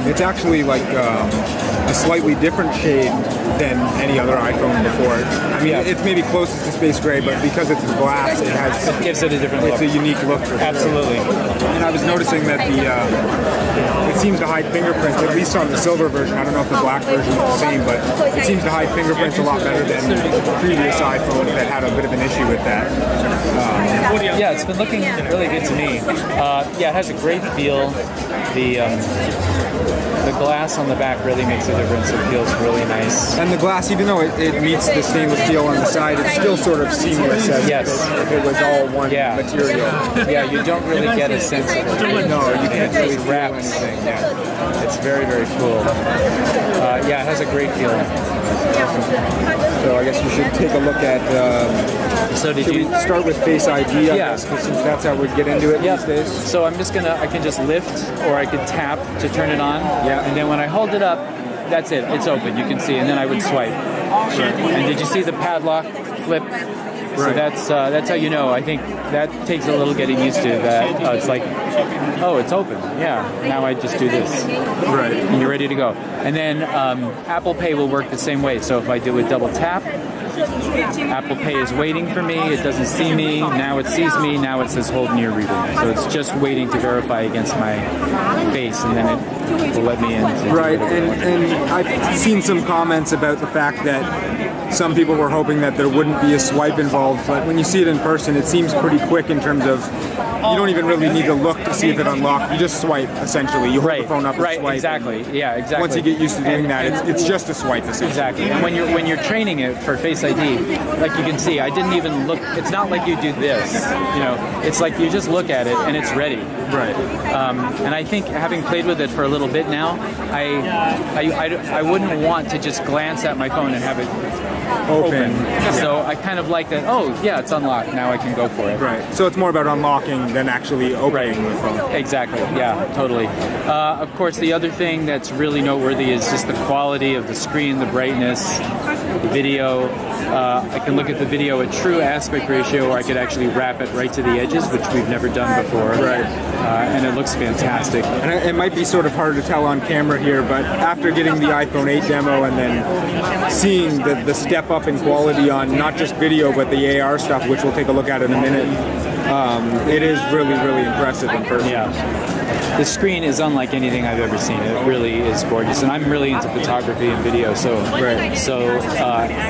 It's actually like a slightly different shade than any other iPhone before. I mean, it's maybe closest to space gray, but because it's glass, it gives it a different look. It's a unique look. Absolutely. And I was noticing that it seems to hide fingerprints, at least on the silver version. I don't know if the black version is the same, but it seems to hide fingerprints a lot better than the previous iPhone that had a bit of an issue with that. Yeah, it's been looking really good to me. Yeah, it has a great feel. The glass on the back really makes a difference. It feels really nice. And the glass, even though it meets the stainless steel on the side, it's still sort of seamless as if it was all one material. Yeah, you don't really get a sense of it. No, you can't really wrap anything. Yeah. It's very, very cool. Yeah, it has a great feel. So I guess we should take a look at. So should we start with Face ID? I Yeah. guess, since that's how we get into it these days. So I'm just I can just lift or I could tap to turn it on. Yeah. And then when I hold it up, that's it. It's open. You can see. And then I would swipe. And did you see the padlock flip? So that's how you know. I think that takes a little getting used to. That it's like, oh, it's open. Yeah. Now I just do this. Right. And you're ready to go. And then Apple Pay will work the same way. So if I do a double tap, Apple Pay is waiting for me. It doesn't see me. Now it sees me. Now it says hold near reader. So it's just waiting to verify against my face, and then it will let me in. Right. And I've seen some comments about the fact that some people were hoping that there wouldn't be a swipe involved, but when you see it in person, it seems pretty quick in terms of you don't even really need to look to see if it unlocked. You just swipe, essentially. You hold the phone up and swipe. Exactly. Yeah, exactly. Once you get used to doing that, it's just a swipe, essentially. Exactly. And when you're training it for Face ID, like you can see, I didn't even look. It's not like you do this. It's like you just look at it and it's ready. Right. And I think having played with it for a little bit now, I wouldn't want to just glance at my phone and have it open. So I kind of like that. Oh, yeah, it's unlocked. Now I can go for it. Right. So it's more about unlocking than actually opening the phone. Exactly. Yeah, totally. Of course, the other thing that's really noteworthy is just the quality of the screen, the brightness, the video. I can look at the video at true aspect ratio, or I could actually wrap it right to the edges, which we've never done before. Right. And it looks fantastic. And it might be sort of hard to tell on camera here, but after getting the iPhone 8 demo and then seeing the step up in quality on not just video, but the AR stuff, which we'll take a look at in a minute, it is really, really impressive in person. Yeah. The screen is unlike anything I've ever seen. It really is gorgeous, and I'm really into photography and video. So,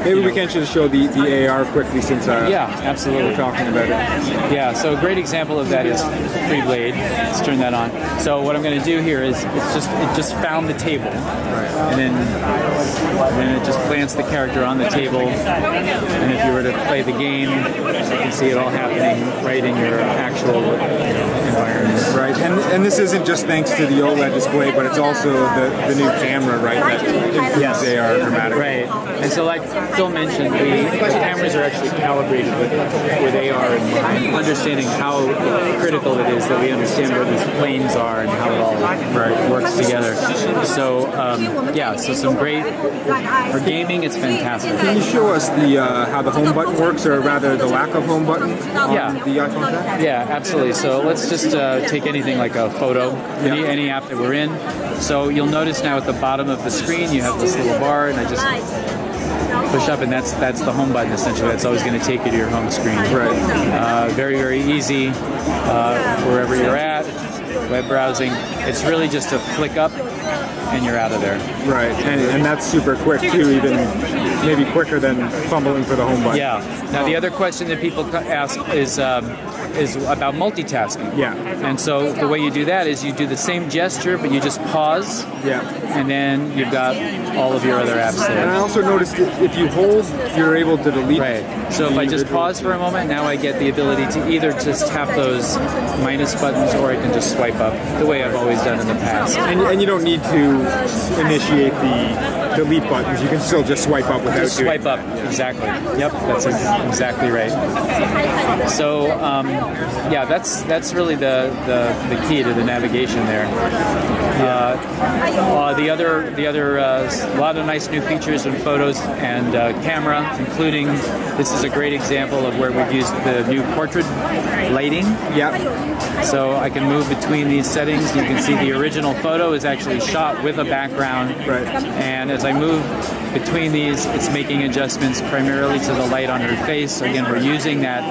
maybe we can just show the AR quickly, since absolutely, we're talking about it. Yeah, so a great example of that is FreeBlade. Let's turn that on. So what I'm going to do here is it just found the table, and then it just plants the character on the table. And if you were to play the game, you can see it all happening right in your actual environment. Right, and this isn't just thanks to the OLED display, but it's also the new camera, right? That improves AR dramatically. Right, and so like Phil mentioned, the cameras are actually calibrated with AR in mind, understanding how critical it is that we understand where these planes are and how it all works together. So so some great for gaming. It's fantastic. Can you show us how the home button works, or rather the lack of home button on the iPhone 10? Yeah, absolutely. So let's just take anything like a photo, any app that we're in. So you'll notice now at the bottom of the screen you have this little bar, and I just push up, and that's the home button essentially. That's always going to take you to your home screen. Right. Very, very easy wherever you're at. Web browsing. It's really just a flick up and you're out of there. Right, and that's super quick too, even maybe quicker than fumbling for the home button. Yeah. Now the other question that people ask is about multitasking. Yeah. And so the way you do that is you do the same gesture, but you just pause. Yeah. And then you've got all of your other apps there. And I also noticed if you hold, you're able to delete. Right. So if I just pause for a moment, now I get the ability to either just tap those minus buttons, or I can just swipe up the way I've always done in the past. And you don't need to initiate the delete buttons. You can still just swipe up without swipe up. Exactly. Yep. That's exactly right. So yeah, that's really the key to the navigation there. The other a lot of nice new features in photos and camera, including this is a great example of where we've used the new portrait lighting. Yep. So I can move between these settings. You can see the original photo is actually shot with a background. Right. And as I move between these, it's making adjustments primarily to the light on her face. So again, we're using that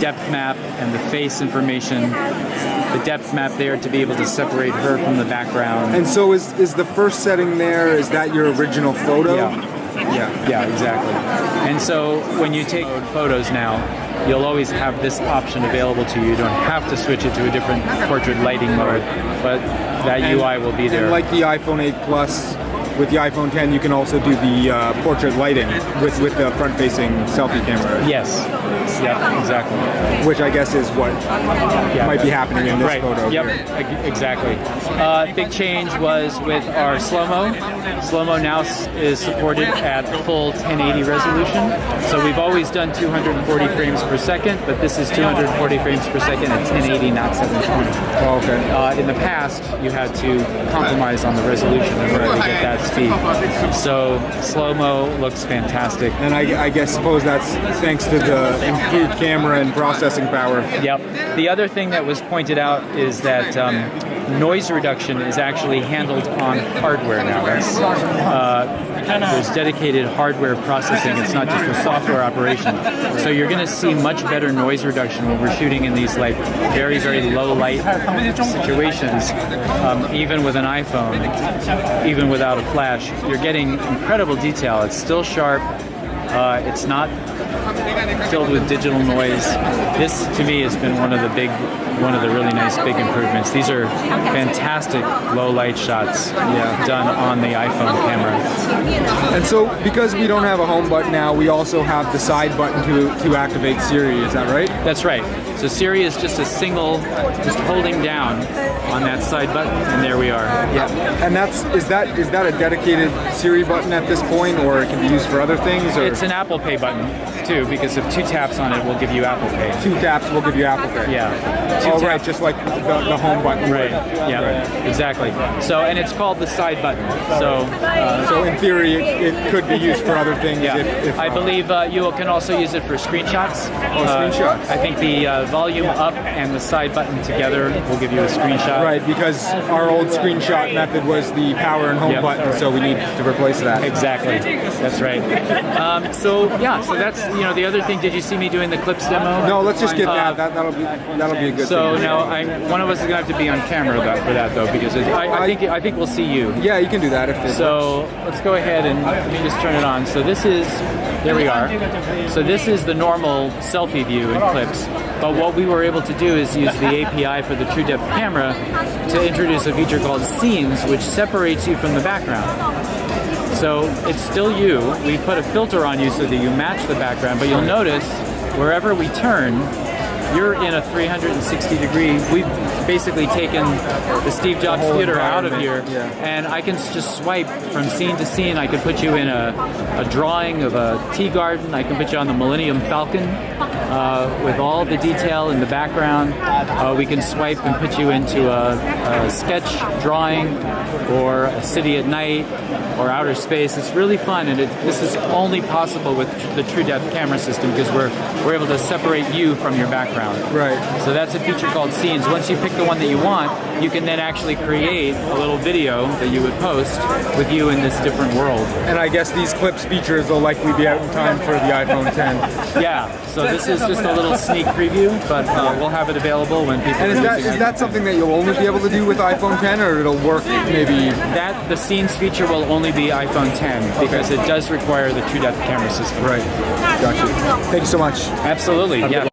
depth map and the face information, the depth map there to be able to separate her from the background. And so is the first setting there, is that your original photo? Yeah, exactly. And so when you take photos now, you'll always have this option available to you. You don't have to switch it to a different portrait lighting mode, but that UI will be there. And like the iPhone 8 Plus, with the iPhone 10, you can also do the portrait lighting with the front-facing selfie camera. Yes. Yeah, exactly. Which I guess is what might be happening in this photo. Yep, here. exactly. Big change was with our slow-mo. Slow-mo now is supported at full 1080 resolution. So we've always done 240 frames per second, but this is 240 frames per second at 1080, not 720. Oh, okay. In the past, you had to compromise on the resolution in order to get that speed. So slow-mo looks fantastic. And I suppose that's thanks to the improved camera and processing power. Yep. The other thing that was pointed out is that noise reduction is actually handled on hardware now. There's dedicated hardware processing. It's not just a software operation. So you're going to see much better noise reduction when we're shooting in these like very, very low light situations. Even with an iPhone, even without a flash, you're getting incredible detail. It's still sharp. It's not filled with digital noise. This, to me, has been one of the really nice big improvements. These are fantastic low light shots done on the iPhone camera. And so, because we don't have a home button now, we also have the side button to activate Siri. Is that right? That's right. So Siri is just a single, just holding down on that side button, and there we are. Yeah. And is that a dedicated Siri button at this point, or it can be used for other things? Or? It's an Apple Pay button too, because if 2 taps on it will give you Apple Pay. 2 taps will give you Apple Pay. Yeah. Oh, right, just like the home button. Right. Yeah. Right. Exactly. So, and it's called the side button. So in theory, it could be used for other things. Yeah. If I believe you can also use it for screenshots. Oh, screenshots. I think the volume up and the side button together will give you a screenshot. Right, because our old screenshot method was the power and home button, so we need to replace that. Exactly. That's right. So that's the other thing. Did you see me doing the clips demo? No, let's just get that. That'll be a good so thing. So now one of us is gonna have to be on camera for that though, because I think we'll see you. Yeah, you can do that if. So let's go ahead and let me just turn it on. So there we are. So this is the normal selfie view in clips. But what we were able to do is use the API for the True Depth camera to introduce a feature called Scenes, which separates you from the background. So it's still you. We put a filter on you so that you match the background, but you'll notice wherever we turn, you're in a 360-degree. We've basically taken the Steve Jobs Theater out of here, and I can just swipe from scene to scene. I could put you in a drawing of a tea garden. I can put you on the Millennium Falcon with all the detail in the background. We can swipe and put you into a sketch drawing or a city at night or outer space. It's really fun, and this is only possible with the True Depth camera system because we're able to separate you from your background. Right. So that's a feature called Scenes. Once you pick the one that you want, you can then actually create a little video that you would post with you in this different world. And I guess these clips features will likely be out in time for the iPhone 10. Yeah. So this is just a little sneak preview, but we'll have it available when people. And is that something that you'll only be able to do with iPhone 10, or it'll work maybe? The Scenes feature will only be iPhone 10 because it does require the True Depth camera system. Right. Gotcha. Thank you so much. Absolutely. Yeah.